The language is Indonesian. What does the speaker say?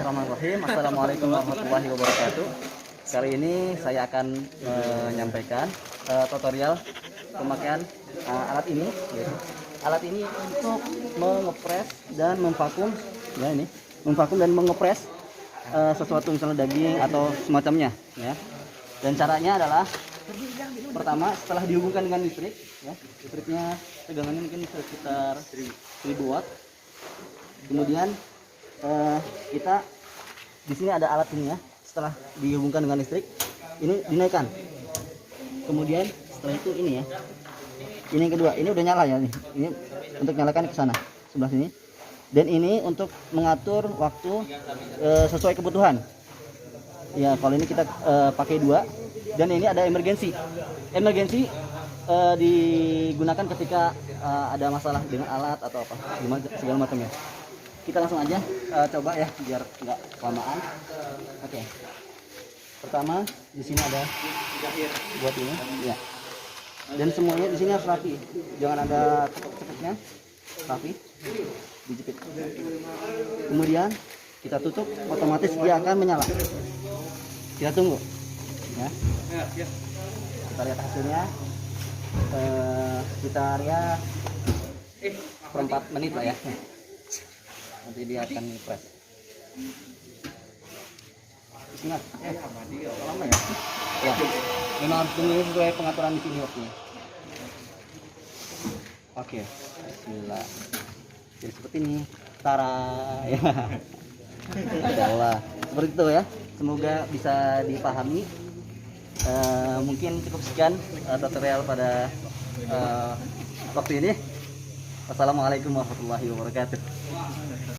Bismillahirrahmanirrahim. Assalamualaikum warahmatullahi wabarakatuh. Kali ini saya akan menyampaikan tutorial pemakaian alat ini. Alat ini untuk mengepres dan memvakum, ya ini, memvakum dan mengepres sesuatu misalnya daging atau semacamnya, ya. Dan caranya adalah pertama setelah dihubungkan dengan listrik, ya, listriknya tegangannya mungkin sekitar 1000 watt. Kemudian kita di sini ada alat ini ya. Setelah dihubungkan dengan listrik, ini dinaikkan. Kemudian setelah itu ini ya. Ini yang kedua, ini udah nyala ya nih. Ini untuk nyalakan ke sana, sebelah sini. Dan ini untuk mengatur waktu sesuai kebutuhan. Ya, kalau ini kita pakai 2. Dan ini ada emergency. Emergency digunakan ketika ada masalah dengan alat atau apa, segala macamnya. Kita langsung aja coba ya, biar nggak kelamaan. Oke. Pertama di sini ada buat ini, ya. Dan semuanya di sini harus rapi, jangan ada cepet-cepetnya, rapi, dijepit. Kemudian kita tutup, otomatis dia akan menyala. Kita tunggu, ya. Kita lihat hasilnya. Kita lihat per 4 menit lah ya. Nanti dia akan press. Ingat, lama ya? Ya, memang harus tunggu sesuai pengaturan di sini waktunya. Oke, bismillah. Jadi seperti ini. Tara, ya. Insyaallah. Seperti itu ya. Semoga bisa dipahami. Mungkin cukup sekian tutorial pada waktu ini. Wassalamualaikum warahmatullahi wabarakatuh.